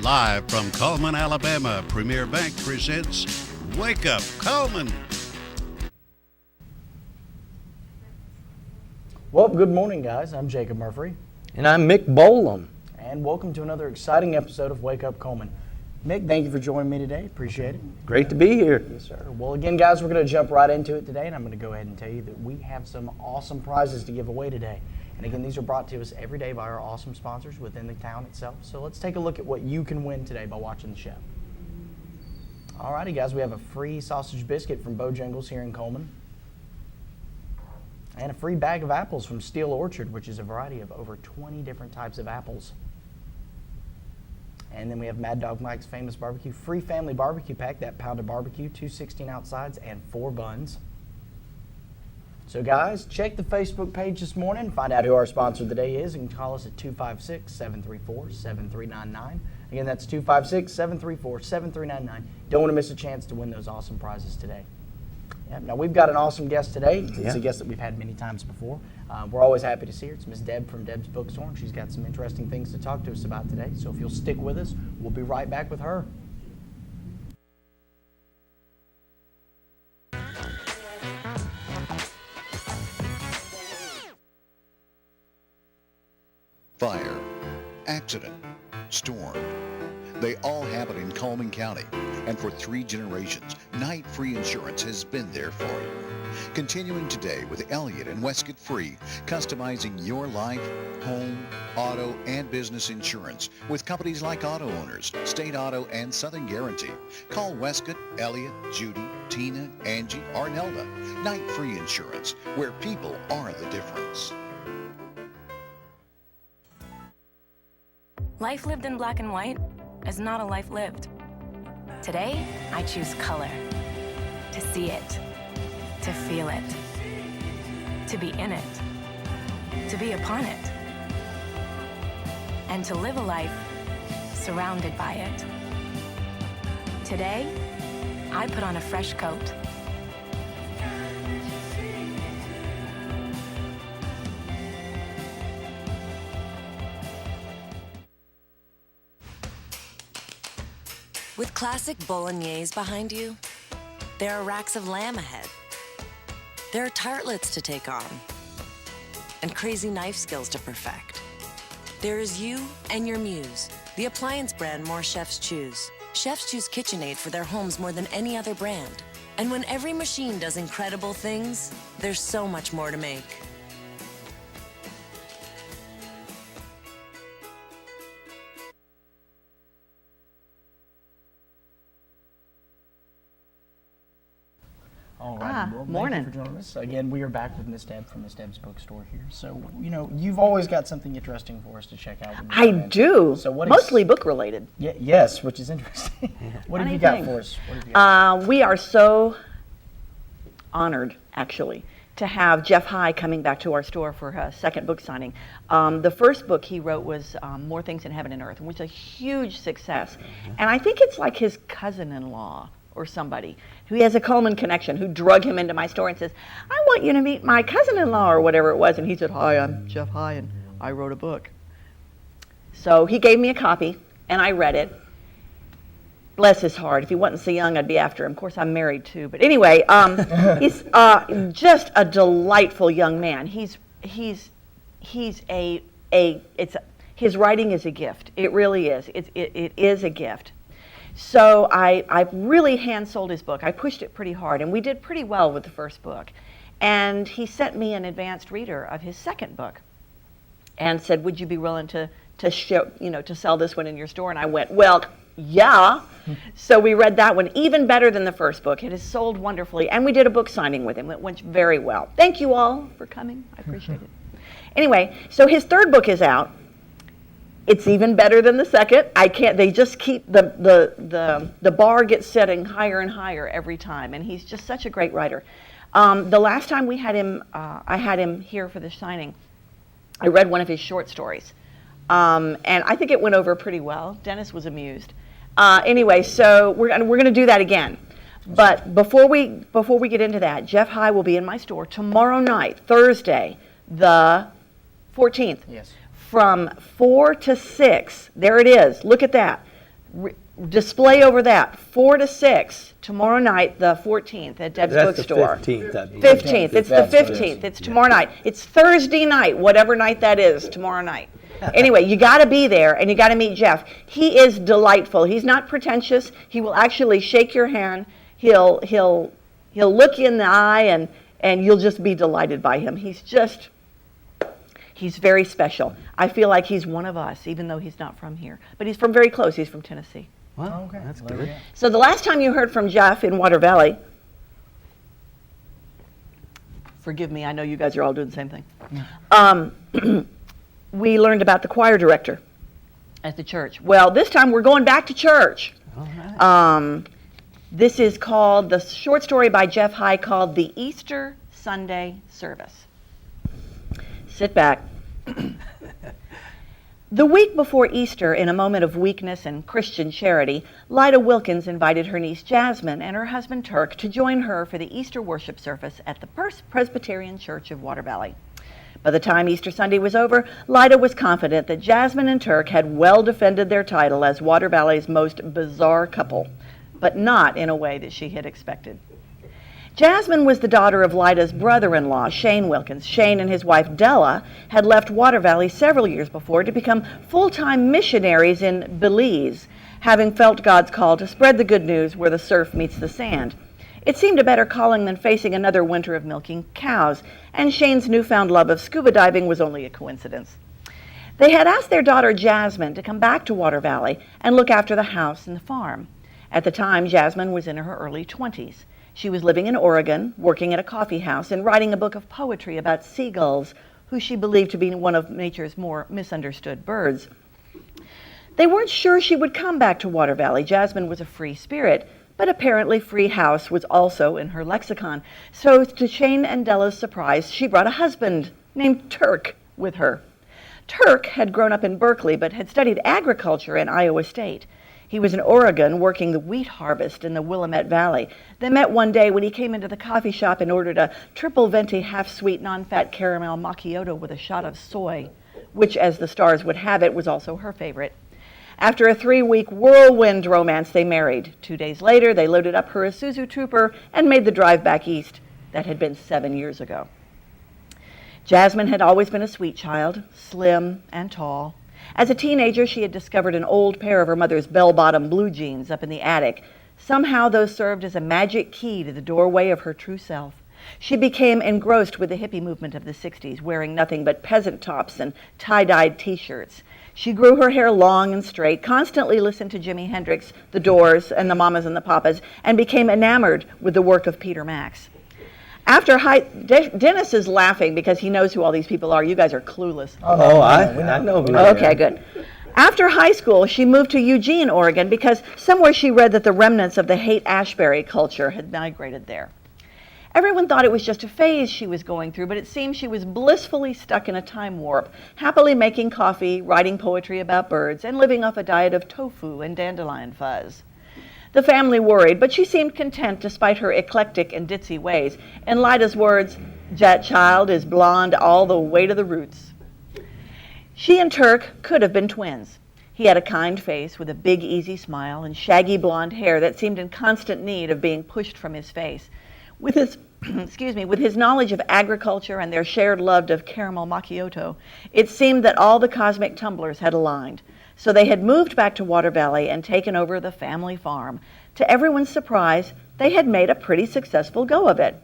Live from Cullman, Alabama, Premier Bank presents Wake Up Cullman. Well, good morning, guys. I'm Jacob Murphy. And I'm Mick Bolam. And welcome to another exciting episode of Wake Up Cullman. Mick, thank you for joining me today. Appreciate it. Great to be here. Yes, sir. Well, again, guys, we're going to jump right into it today, and I'm going to go ahead and tell you that we have some awesome prizes to give away today. And again, these are brought to us every day by our awesome sponsors within the town itself. So let's take a look at what you can win today by watching the show. Alrighty, guys, we have a free sausage biscuit from Bojangles here in Cullman. And a free bag of apples from Steel Orchard, which is a variety of over 20 different types of apples. And then we have Mad Dog Mike's Famous Barbecue free family barbecue pack, that pound of barbecue, 2 16-ounce sides, and 4 buns. So guys, check the Facebook page this morning, find out who our sponsor of the day is, and call us at 256-734-7399. Again, that's 256-734-7399. Don't want to miss a chance to win those awesome prizes today. Yep. Now, we've got an awesome guest today. It's a guest that we've had many times before. We're always happy to see her. It's Miss Deb from Deb's Bookstore, and she's got some interesting things to talk to us about today. So if you'll stick with us, we'll be right back with her. Fire, accident, storm. They all happen in Cullman County, and for 3 generations, Night Free Insurance has been there for you. Continuing today with Elliott and Westcott Free, customizing your life, home, auto, and business insurance with companies like Auto Owners, State Auto, and Southern Guarantee. Call Westcott, Elliott, Judy, Tina, Angie, or Nelda. Night Free Insurance, where people are the difference. Life lived in black and white is not a life lived. Today, I choose color. To see it. To feel it. To be in it. To be upon it. And to live a life surrounded by it. Today, I put on a fresh coat. With classic bolognese behind you, there are racks of lamb ahead. There are tartlets to take on, and crazy knife skills to perfect. There is you and your muse, the appliance brand more chefs choose. Chefs choose KitchenAid for their homes more than any other brand. And when every machine does incredible things, there's so much more to make. All right. Well, morning. Thank you for joining us. Again, we are back with Miss Deb from Miss Deb's Bookstore here. So, you know, you've always got something interesting for us to check out. When I do. So Mostly book related. Yes, which is interesting. What have you got for us? What have you got? We are so honored, actually, to have Jeff High coming back to our store for a second book signing. The first book he wrote was More Things in Heaven and Earth, which was a huge success. And I think it's like his cousin-in-law or somebody who has a Cullman connection who drug him into my store and says, I want you to meet my cousin-in-law or whatever it was. And he said, hi, I'm Jeff High and I wrote a book. So he gave me a copy and I read it. Bless his heart. If he wasn't so young, I'd be after him. Of course, I'm married too. But anyway, he's just a delightful young man. His writing is a gift. It really is. It is a gift. So I really hand-sold his book. I pushed it pretty hard, and we did pretty well with the first book. And he sent me an advanced reader of his second book and said, would you be willing to sell this one in your store? And I went, well, yeah. So we read that one even better than the first book. It has sold wonderfully, and we did a book signing with him. It went very well. Thank you all for coming. I appreciate it. Anyway, so his third book is out. It's even better than the second. They just keep, the bar gets setting higher and higher every time, and he's just such a great writer. The last time we had him, I had him here for the signing, I read one of his short stories, and I think it went over pretty well. Dennis was amused. Anyway, so we're gonna do that again. But before we get into that, Jeff High will be in my store tomorrow night, Thursday, the 14th. Yes. From 4 to 6. There it is. Look at that. display over that, 4 to 6, tomorrow night, the 14th, at Deb's That's the Bookstore. 15th. I believe. 15th. It's the 15th. It's tomorrow night. It's Thursday night, whatever night that is, tomorrow night. Anyway, you got to be there, and you got to meet Jeff. He is delightful. He's not pretentious. He will actually shake your hand. He'll look you in the eye, and you'll just be delighted by him. He's very special. I feel like he's one of us, even though he's not from here. But he's from very close. He's from Tennessee. Wow, Okay. that's good. So the last time you heard from Jeff in Water Valley, forgive me, I know you guys are all doing the same thing. We learned about the choir director at the church. Well, this time we're going back to church. All right. This is called, the short story by Jeff High called The Easter Sunday Service. Sit back. The week before Easter, in a moment of weakness and Christian charity, Lyda Wilkins invited her niece Jasmine and her husband Turk to join her for the Easter worship service at the Presbyterian Church of Water Valley. By the time Easter Sunday was over, Lyda was confident that Jasmine and Turk had well defended their title as Water Valley's most bizarre couple, but not in a way that she had expected. Jasmine was the daughter of Lyda's brother-in-law, Shane Wilkins. Shane and his wife, Della, had left Water Valley several years before to become full-time missionaries in Belize, having felt God's call to spread the good news where the surf meets the sand. It seemed a better calling than facing another winter of milking cows, and Shane's newfound love of scuba diving was only a coincidence. They had asked their daughter, Jasmine, to come back to Water Valley and look after the house and the farm. At the time, Jasmine was in her early 20s. She was living in Oregon, working at a coffee house, and writing a book of poetry about seagulls, who she believed to be one of nature's more misunderstood birds. They weren't sure she would come back to Water Valley. Jasmine was a free spirit, but apparently free house was also in her lexicon. So to Shane and Della's surprise, she brought a husband named Turk with her. Turk had grown up in Berkeley, but had studied agriculture in Iowa State. He was in Oregon working the wheat harvest in the Willamette Valley. They met one day when he came into the coffee shop and ordered a triple venti half-sweet non-fat caramel macchiato with a shot of soy, which, as the stars would have it, was also her favorite. After a 3-week whirlwind romance, they married. 2 days later, they loaded up her Isuzu Trooper and made the drive back east. That had been 7 years ago. Jasmine had always been a sweet child, slim and tall. As a teenager, she had discovered an old pair of her mother's bell-bottom blue jeans up in the attic. Somehow those served as a magic key to the doorway of her true self. She became engrossed with the hippie movement of the 60s, wearing nothing but peasant tops and tie-dyed T-shirts. She grew her hair long and straight, constantly listened to Jimi Hendrix, The Doors, and the Mamas and the Papas, and became enamored with the work of Peter Max. Dennis is laughing because he knows who all these people are. You guys are clueless. I know who they are. Okay, good. After high school, she moved to Eugene, Oregon, because somewhere she read that the remnants of the Haight-Ashbury culture had migrated there. Everyone thought it was just a phase she was going through, but it seemed she was blissfully stuck in a time warp, happily making coffee, writing poetry about birds, and living off a diet of tofu and dandelion fuzz. The family worried, but she seemed content despite her eclectic and ditzy ways. In Lyda's words, "That child is blonde all the way to the roots." She and Turk could have been twins. He had a kind face with a big, easy smile and shaggy blonde hair that seemed in constant need of being pushed from his face. With his, with his knowledge of agriculture and their shared love of caramel macchiato, it seemed that all the cosmic tumblers had aligned. So they had moved back to Water Valley and taken over the family farm. To everyone's surprise, they had made a pretty successful go of it.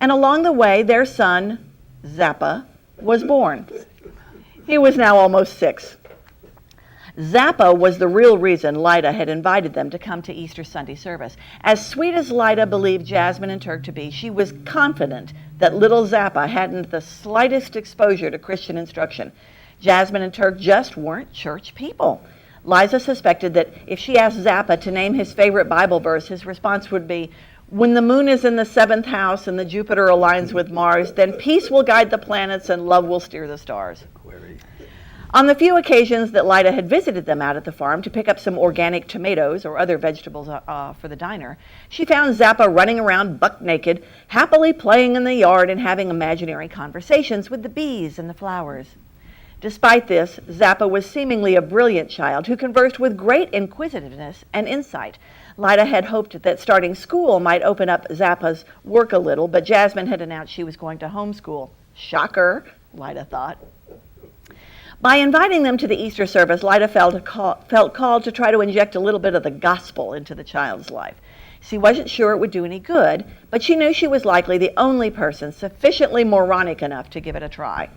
And along the way, their son, Zappa, was born. He was now almost 6. Zappa was the real reason Lyda had invited them to come to Easter Sunday service. As sweet as Lyda believed Jasmine and Turk to be, she was confident that little Zappa hadn't the slightest exposure to Christian instruction. Jasmine and Turk just weren't church people. Liza suspected that if she asked Zappa to name his favorite Bible verse, his response would be, "When the moon is in the 7th house and the Jupiter aligns with Mars, then peace will guide the planets and love will steer the stars." On the few occasions that Lyda had visited them out at the farm to pick up some organic tomatoes or other vegetables for the diner, she found Zappa running around buck naked, happily playing in the yard and having imaginary conversations with the bees and the flowers. Despite this, Zappa was seemingly a brilliant child who conversed with great inquisitiveness and insight. Lida had hoped that starting school might open up Zappa's work a little, but Jasmine had announced she was going to homeschool. Shocker, Lida thought. By inviting them to the Easter service, Lida felt called to try to inject a little bit of the gospel into the child's life. She wasn't sure it would do any good, but she knew she was likely the only person sufficiently moronic enough to give it a try.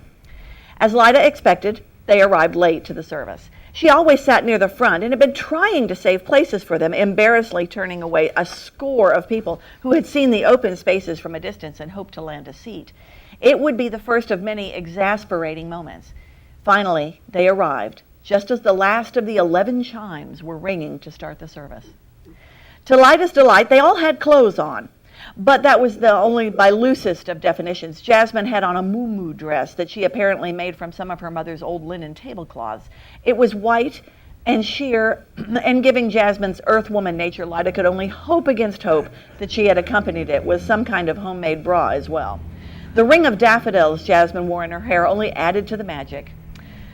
As Lida expected, they arrived late to the service. She always sat near the front and had been trying to save places for them, embarrassingly turning away a score of people who had seen the open spaces from a distance and hoped to land a seat. It would be the first of many exasperating moments. Finally, they arrived, just as the last of the 11 chimes were ringing to start the service. To Lida's delight, they all had clothes on, but that was the only by loosest of definitions. Jasmine had on a muumuu dress that she apparently made from some of her mother's old linen tablecloths. It was white and sheer, and giving Jasmine's earthwoman nature, Lida could only hope against hope that she had accompanied it with some kind of homemade bra as well. The ring of daffodils Jasmine wore in her hair only added to the magic.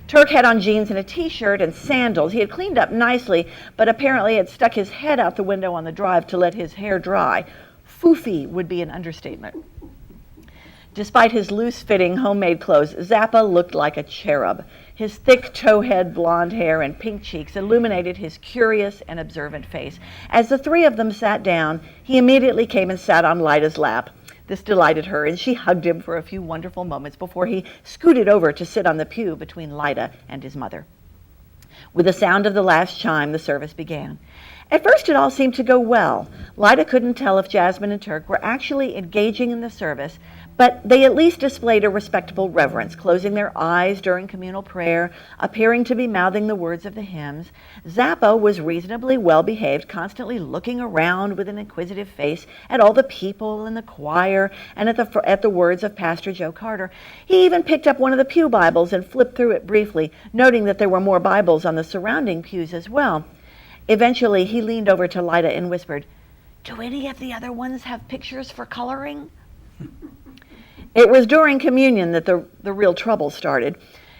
Turk had on jeans and a t-shirt and sandals. He had cleaned up nicely, but apparently had stuck his head out the window on the drive to let his hair dry. Foofy would be an understatement. Despite his loose-fitting homemade clothes, Zappa looked like a cherub. His thick towhead blonde hair and pink cheeks illuminated his curious and observant face. As the three of them sat down, he immediately came and sat on Lida's lap. This delighted her, and she hugged him for a few wonderful moments before he scooted over to sit on the pew between Lida and his mother. With the sound of the last chime, the service began. At first, it all seemed to go well. Lida couldn't tell if Jasmine and Turk were actually engaging in the service, but they at least displayed a respectable reverence, closing their eyes during communal prayer, appearing to be mouthing the words of the hymns. Zappa was reasonably well-behaved, constantly looking around with an inquisitive face at all the people in the choir and at the words of Pastor Joe Carter. He even picked up one of the pew Bibles and flipped through it briefly, noting that there were more Bibles on the surrounding pews as well. Eventually, he leaned over to Lida and whispered, "Do any of the other ones have pictures for coloring?" It was during communion that the real trouble started.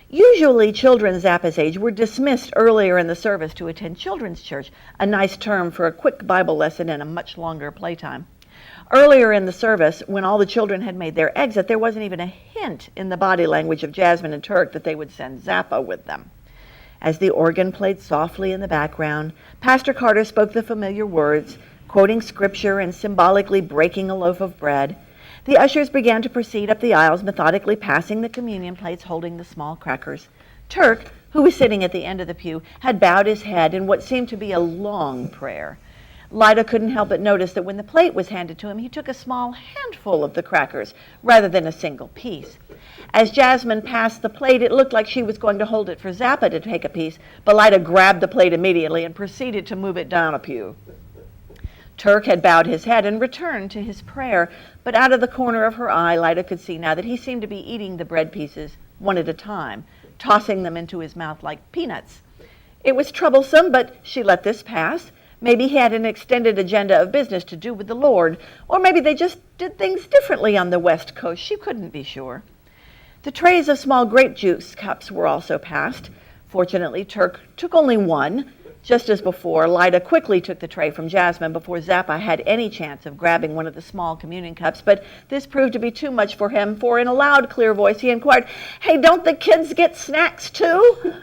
Usually, children Zappa's age were dismissed earlier in the service to attend children's church, a nice term for a quick Bible lesson and a much longer playtime. Earlier in the service, when all the children had made their exit, there wasn't even a hint in the body language of Jasmine and Turk that they would send Zappa with them. As the organ played softly in the background, Pastor Carter spoke the familiar words, quoting scripture and symbolically breaking a loaf of bread. The ushers began to proceed up the aisles, methodically passing the communion plates holding the small crackers. Turk, who was sitting at the end of the pew, had bowed his head in what seemed to be a long prayer. Lida couldn't help but notice that when the plate was handed to him, he took a small handful of the crackers rather than a single piece. As Jasmine passed the plate, it looked like she was going to hold it for Zappa to take a piece, but Lida grabbed the plate immediately and proceeded to move it down a pew. Turk had bowed his head and returned to his prayer, but out of the corner of her eye, Lida could see now that he seemed to be eating the bread pieces one at a time, tossing them into his mouth like peanuts. It was troublesome, but she let this pass. Maybe he had an extended agenda of business to do with the Lord, or maybe they just did things differently on the West Coast. She couldn't be sure. The trays of small grape juice cups were also passed. Fortunately, Turk took only one. Just as before, Lida quickly took the tray from Jasmine before Zappa had any chance of grabbing one of the small communion cups, but this proved to be too much for him, for in a loud, clear voice he inquired, "Hey, don't the kids get snacks too?"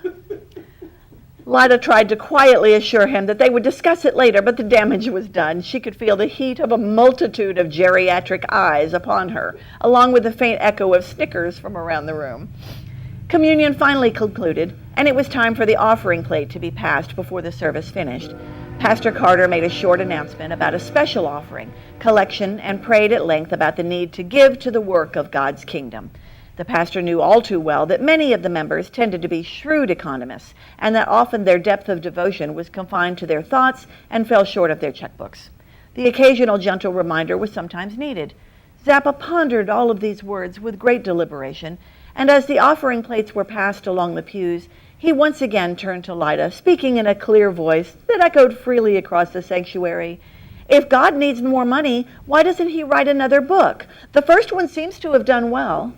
Lida tried to quietly assure him that they would discuss it later, but the damage was done. She could feel the heat of a multitude of geriatric eyes upon her, along with the faint echo of snickers from around the room. Communion finally concluded, and it was time for the offering plate to be passed before the service finished. Pastor Carter made a short announcement about a special offering collection and prayed at length about the need to give to the work of God's kingdom. The pastor knew all too well that many of the members tended to be shrewd economists, and that often their depth of devotion was confined to their thoughts and fell short of their checkbooks. The occasional gentle reminder was sometimes needed. Zappa pondered all of these words with great deliberation, and as the offering plates were passed along the pews, he once again turned to Lida, speaking in a clear voice that echoed freely across the sanctuary. "If God needs more money, why doesn't he write another book? The first one seems to have done well."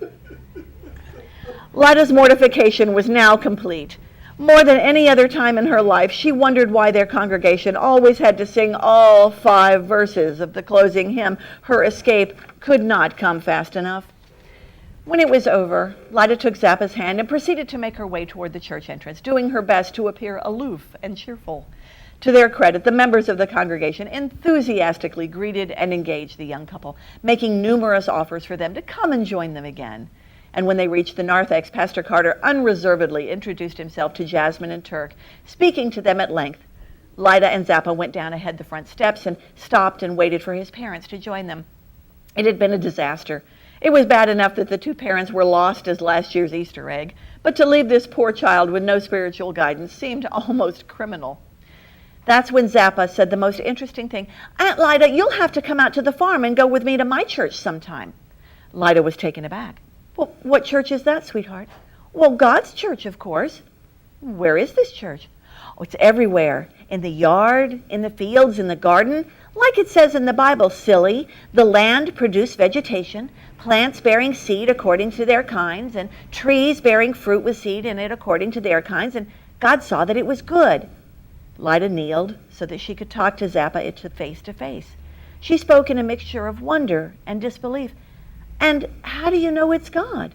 Lida's mortification was now complete. More than any other time in her life, she wondered why their congregation always had to sing all 5 verses of the closing hymn, Her Escape Could Not Come Fast Enough. When it was over, Lida took Zappa's hand and proceeded to make her way toward the church entrance, doing her best to appear aloof and cheerful. To their credit, the members of the congregation enthusiastically greeted and engaged the young couple, making numerous offers for them to come and join them again. And when they reached the narthex, Pastor Carter unreservedly introduced himself to Jasmine and Turk, speaking to them at length. Lida and Zappa went down ahead the front steps and stopped and waited for his parents to join them. It had been a disaster. It was bad enough that the 2 parents were lost as last year's Easter egg, but to leave this poor child with no spiritual guidance seemed almost criminal. That's when Zappa said the most interesting thing. Aunt Lida, you'll have to come out to the farm and go with me to my church sometime. Lida was taken aback. Well, what church is that, sweetheart? Well, God's church, of course. Where is this church? Oh, it's everywhere. In the yard, in the fields, in the garden. Like it says in the Bible, silly, the land produced vegetation, plants bearing seed according to their kinds, and trees bearing fruit with seed in it according to their kinds, and God saw that it was good. Lida kneeled so that she could talk to Zappa face to face. She spoke in a mixture of wonder and disbelief. And how do you know it's God?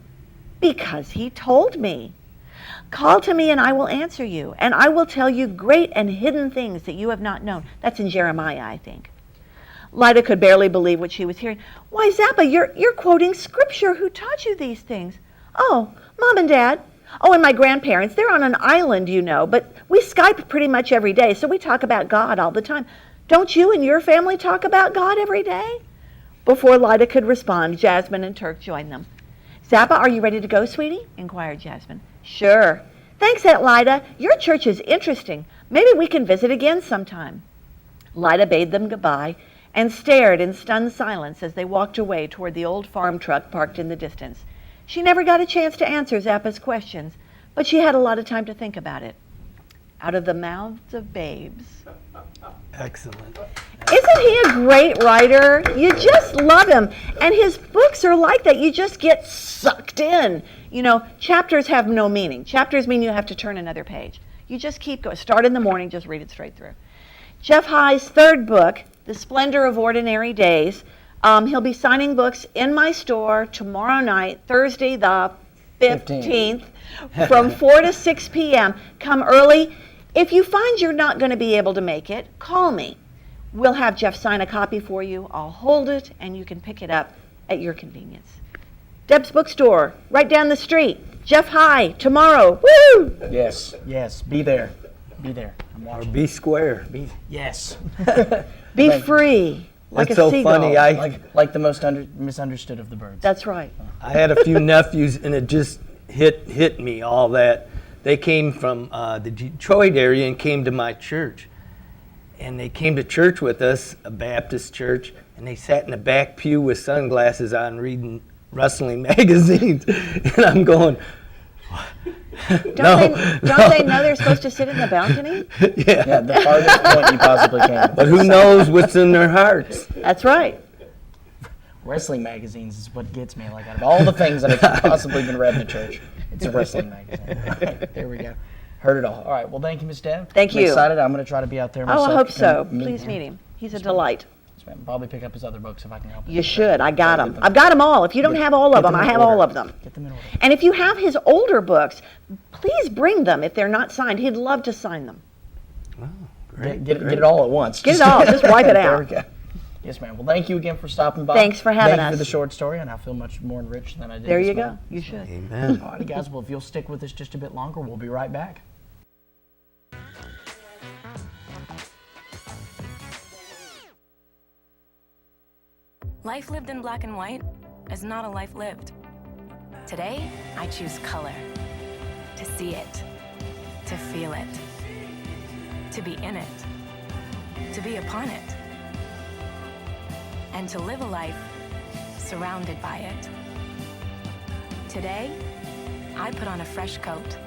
Because he told me. Call to me and I will answer you, and I will tell you great and hidden things that you have not known. That's in Jeremiah, I think. Lida could barely believe what she was hearing. Why, Zappa, you're quoting scripture. Who taught you these things? Oh, Mom and Dad. Oh, and my grandparents. They're on an island, you know, but we Skype pretty much every day, so we talk about God all the time. Don't you and your family talk about God every day? Before Lida could respond, Jasmine and Turk joined them. Zappa, are you ready to go, sweetie? Inquired Jasmine. Sure. Thanks, Aunt Lida. Your church is interesting. Maybe we can visit again sometime. Lida bade them goodbye and stared in stunned silence as they walked away toward the old farm truck parked in the distance. She never got a chance to answer Zappa's questions, but she had a lot of time to think about it. Out of the mouths of babes. Excellent. Isn't he a great writer? You just love him. And his books are like that. You just get sucked in. You know, chapters have no meaning. Chapters mean you have to turn another page. You just keep going. Start in the morning, just read it straight through. Jeff High's 3rd book, The Splendor of Ordinary Days, he'll be signing books in my store tomorrow night, Thursday the 15th, from 4 to 6 p.m. Come early. If you find you're not going to be able to make it, call me. We'll have Jeff sign a copy for you. I'll hold it, and you can pick it up at your convenience. Deb's Bookstore, right down the street. Jeff High, tomorrow. Woo! Yes, be there. Be there. I'm Or watching. be square. Yes. Be free, like That's a so seagull. funny. Like the most misunderstood of the birds. That's right. I had a few nephews, and it just hit me, all that. They came from the Detroit area and came to my church. And they came to church with us, a Baptist church, and they sat in the back pew with sunglasses on reading wrestling magazines. And I'm going, Don't they know they're supposed to sit in the balcony? Yeah, the farthest point you possibly can. but who knows what's in their hearts? That's right. Wrestling magazines is what gets me. Like, out of all the things that have possibly been read in a church, it's a wrestling magazine. All right, there we go. Heard it all. All right, well, thank you, Miss Deb. Thank I'm you. excited. I'm going to try to be out there myself. Oh, I hope so. and Please meet him. He's a delight. Yes, ma'am. Probably pick up his other books if I can help it. You should. I got them. I've got them all. If you don't have all of them, I have all of them. Get them in order. And if you have his older books, please bring them if they're not signed. He'd love to sign them. Get it all at once. Get it all. Just wipe it There we out. go. Yes, ma'am. Well, thank you again for stopping by. Thanks for having Thank you us. for the short story, and I feel much more enriched than I did There this you go. morning. You should. Amen. All righty, guys. Well, if you'll stick with us just a bit longer, we'll be right back. Life lived in black and white is not a life lived. Today, I choose color. To see it. To feel it. To be in it. To be upon it. And to live a life surrounded by it. Today, I put on a fresh coat.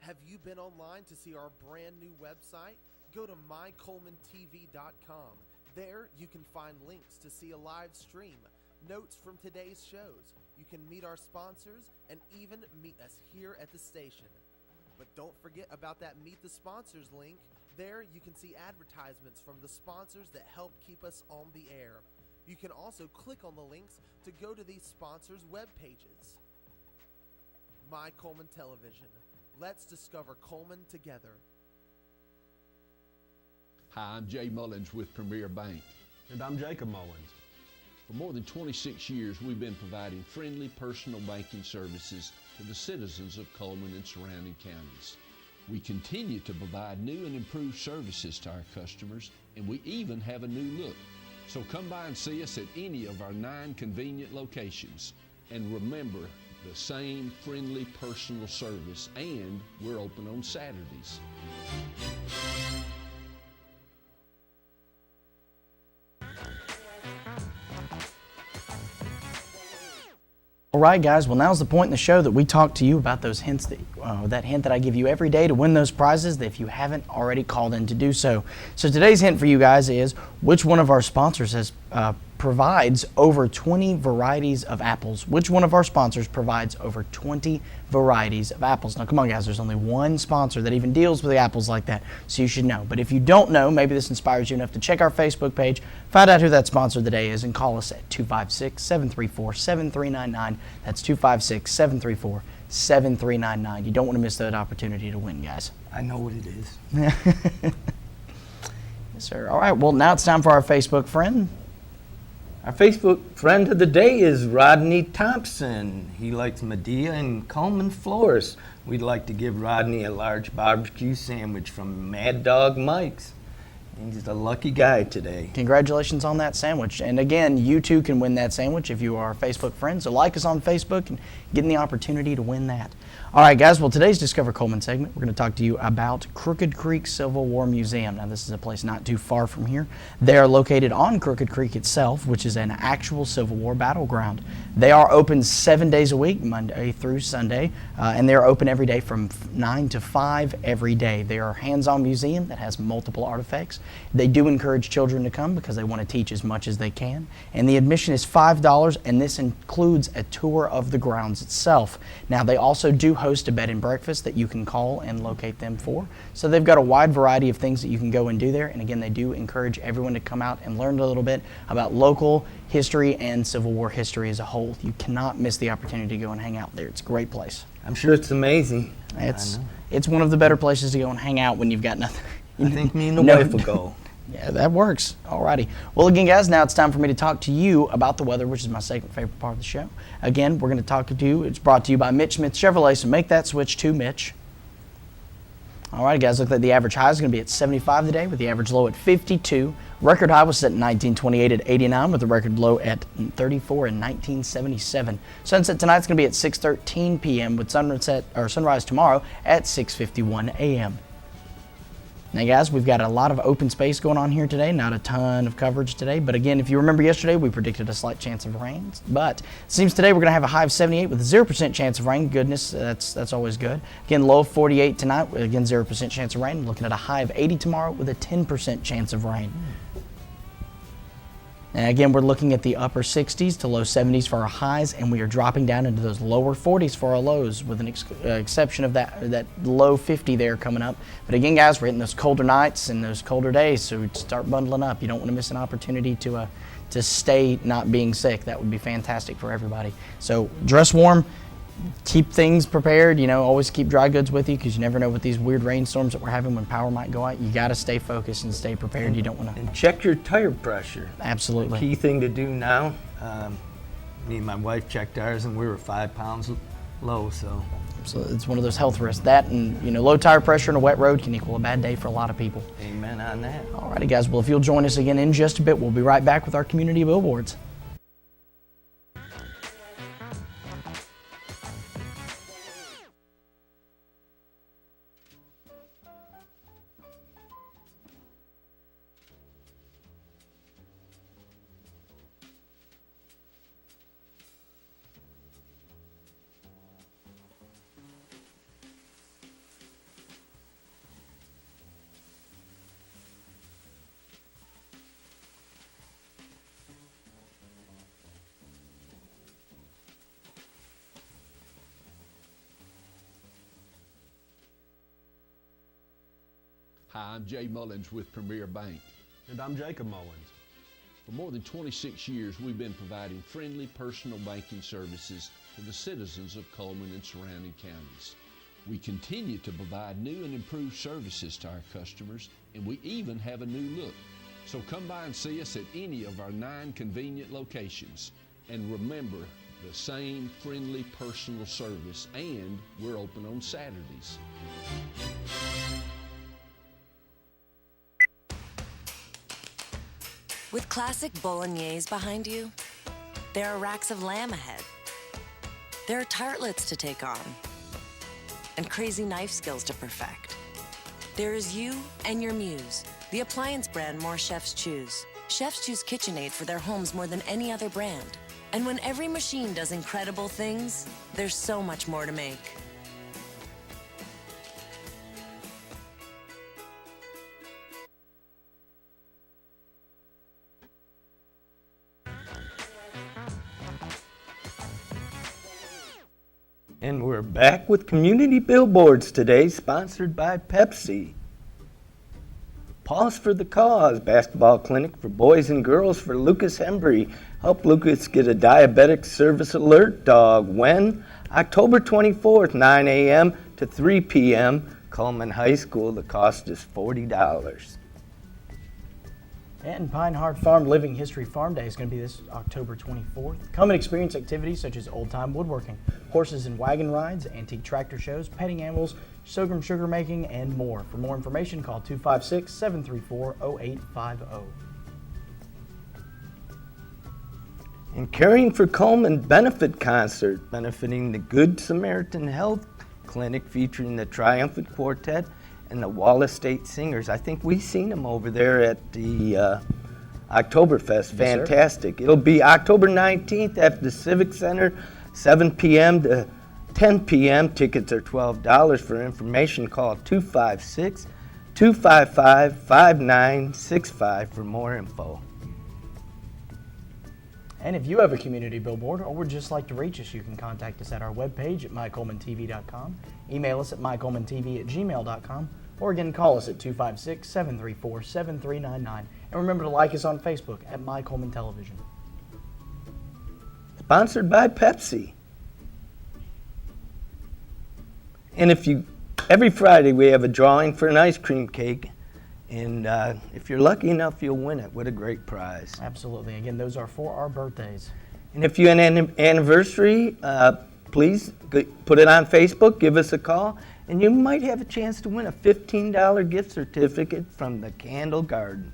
Have you been online to see our brand new website? Go to mycullmantv.com. There you can find links to see a live stream, notes from today's shows. You can meet our sponsors and even meet us here at the station. But don't forget about that Meet the Sponsors link. There you can see advertisements from the sponsors that help keep us on the air. You can also click on the links to go to these sponsors' web pages. My Cullman Television. Let's discover Cullman together. Hi, I'm Jay Mullins with Premier Bank. And I'm Jacob Mullins. For more than 26 years, we've been providing friendly personal banking services to the citizens of Cullman and surrounding counties. We continue to provide new and improved services to our customers, and we even have a new look. So come by and see us at any of our 9 convenient locations. And remember, the same friendly personal service, and we're open on Saturdays. All right, guys. Well, now's the point in the show that we talk to you about those hints that hint that I give you every day to win those prizes if you haven't already called in to do so. So today's hint for you guys is which one of our sponsors provides over 20 varieties of apples. Which one of our sponsors provides over 20 varieties of apples? Now, come on, guys. There's only one sponsor that even deals with the apples like that, so you should know. But if you don't know, maybe this inspires you enough to check our Facebook page, find out who that sponsor of the day is, and call us at 256-734-7399. That's 256-734-7399. You don't want to miss that opportunity to win, guys. I know what it is. Yes, sir. All right. Well, now it's time for our Facebook friend. Our Facebook friend of the day is Rodney Thompson. He likes Medea and Cullman Florist. We'd like to give Rodney a large barbecue sandwich from Mad Dog Mike's. He's a lucky guy today. Congratulations on that sandwich. And again, you too can win that sandwich if you are a Facebook friend. So like us on Facebook and get the opportunity to win that. All right, guys. Well, today's Discover Cullman segment, we're going to talk to you about Crooked Creek Civil War Museum. Now, this is a place not too far from here. They are located on Crooked Creek itself, which is an actual Civil War battleground. They are open 7 days a week, Monday through Sunday, and they are open every day from 9 to 5 every day. They are a hands-on museum that has multiple artifacts. They do encourage children to come because they want to teach as much as they can. And the admission is $5, and this includes a tour of the grounds itself. Now, they also do host a bed and breakfast that you can call and locate them for. So they've got a wide variety of things that you can go and do there. And again, they do encourage everyone to come out and learn a little bit about local history and Civil War history as a whole. You cannot miss the opportunity to go and hang out there. It's a great place. I'm sure it's amazing. It's one of the better places to go and hang out when you've got nothing. I think me and the wife will go. Yeah, that works. Alrighty. Well, again, guys, now it's time for me to talk to you about the weather, which is my second favorite part of the show. Again, we're going to talk to you. It's brought to you by Mitch Smith Chevrolet, so make that switch to Mitch. All right, guys, look like the average high is going to be at 75 today with the average low at 52. Record high was set in 1928 at 89 with the record low at 34 in 1977. Sunset tonight's going to be at 6:13 p.m. with sunrise tomorrow at 6:51 a.m. Now, guys, we've got a lot of open space going on here today. Not a ton of coverage today. But again, if you remember yesterday, we predicted a slight chance of rain. But it seems today we're going to have a high of 78 with a 0% chance of rain. Goodness, that's always good. Again, low of 48 tonight. Again, 0% chance of rain. Looking at a high of 80 tomorrow with a 10% chance of rain. And again, we're looking at the upper 60s to low 70s for our highs, and we are dropping down into those lower 40s for our lows with an exception of that low 50 there coming up. But again, guys, we're hitting those colder nights and those colder days, so start bundling up. You don't want to miss an opportunity to stay not being sick. That would be fantastic for everybody. So dress warm. Keep things prepared, always keep dry goods with you because you never know with these weird rainstorms that we're having when power might go out. You got to stay focused and stay prepared. You don't want to. And check your tire pressure. Absolutely. The key thing to do now, me and my wife checked ours and we were 5 pounds low, so it's one of those health risks. That and, low tire pressure in a wet road can equal a bad day for a lot of people. Amen on that. All righty, guys. Well, if you'll join us again in just a bit, we'll be right back with our community billboards. Hi, I'm Jay Mullins with Premier Bank. And I'm Jacob Mullins. For more than 26 years, we've been providing friendly personal banking services to the citizens of Cullman and surrounding counties. We continue to provide new and improved services to our customers, and we even have a new look. So come by and see us at any of our 9 convenient locations. And remember, the same friendly personal service, and we're open on Saturdays. With classic bolognese behind you, there are racks of lamb ahead. There are tartlets to take on, and crazy knife skills to perfect. There is you and your muse, the appliance brand more chefs choose. Chefs choose KitchenAid for their homes more than any other brand. And when every machine does incredible things, there's so much more to make. And we're back with Community Billboards today, sponsored by Pepsi. Pause for the Cause basketball clinic for boys and girls for Lucas Hembry. Help Lucas get a diabetic service alert dog. When? October 24th, 9 a.m. to 3 p.m. Cullman High School. The cost is $40. And Pinehart Farm Living History Farm Day is going to be this October 24th. Come and experience activities such as old-time woodworking, horses and wagon rides, antique tractor shows, petting animals, sorghum sugar making, and more. For more information, call 256-734-0850. And Caring for Cullman benefit concert benefiting the Good Samaritan Health Clinic featuring the Triumphant Quartet and the Wallace State Singers. I think we've seen them over there at the Oktoberfest. Fantastic. It'll be October 19th at the Civic Center, 7 p.m. to 10 p.m. Tickets are $12. For information, call 256-255-5965 for more info. And if you have a community billboard or would just like to reach us, you can contact us at our webpage at mycolemantv.com, email us at mycolemantv@gmail.com, or again, call us at 256-734-7399. And remember to like us on Facebook at My Cullman Television. Sponsored by Pepsi. And every Friday we have a drawing for an ice cream cake. And if you're lucky enough, you'll win it. What a great prize. Absolutely. Again, those are for our birthdays. And if you have an anniversary, please put it on Facebook, give us a call, and you might have a chance to win a $15 gift certificate from the Candle Garden.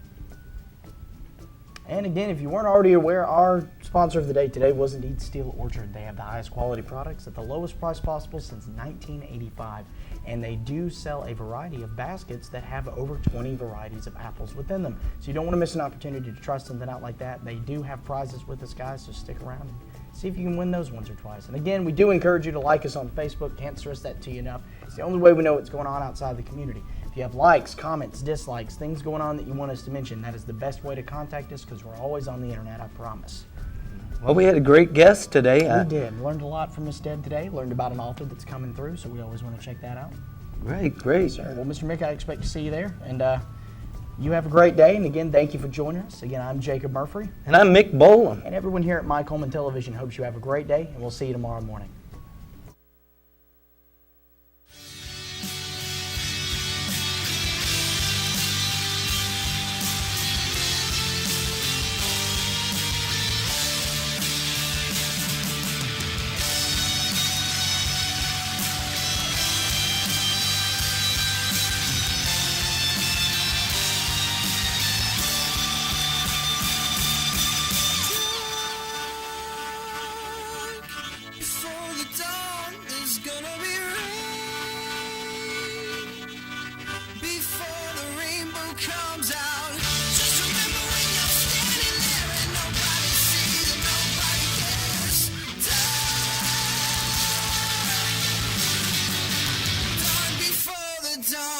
And again, if you weren't already aware, our sponsor of the day today was indeed Steel Orchard. They have the highest quality products at the lowest price possible since 1985. And they do sell a variety of baskets that have over 20 varieties of apples within them. So you don't want to miss an opportunity to try something out like that. They do have prizes with us, guys, so stick around and see if you can win those once or twice. And again, we do encourage you to like us on Facebook. Can't stress that to you enough. It's the only way we know what's going on outside the community. If you have likes, comments, dislikes, things going on that you want us to mention, that is the best way to contact us because we're always on the internet, I promise. Well, we had a great guest today. We did. Learned a lot from Miss Deb today. Learned about an author that's coming through, so we always want to check that out. Great. Sir. Well, Mr. Mick, I expect to see you there. And you have a great day. And again, thank you for joining us. Again, I'm Jacob Murphy. And I'm Mick Boland. And everyone here at My Cullman Television hopes you have a great day, and we'll see you tomorrow morning. Dawn.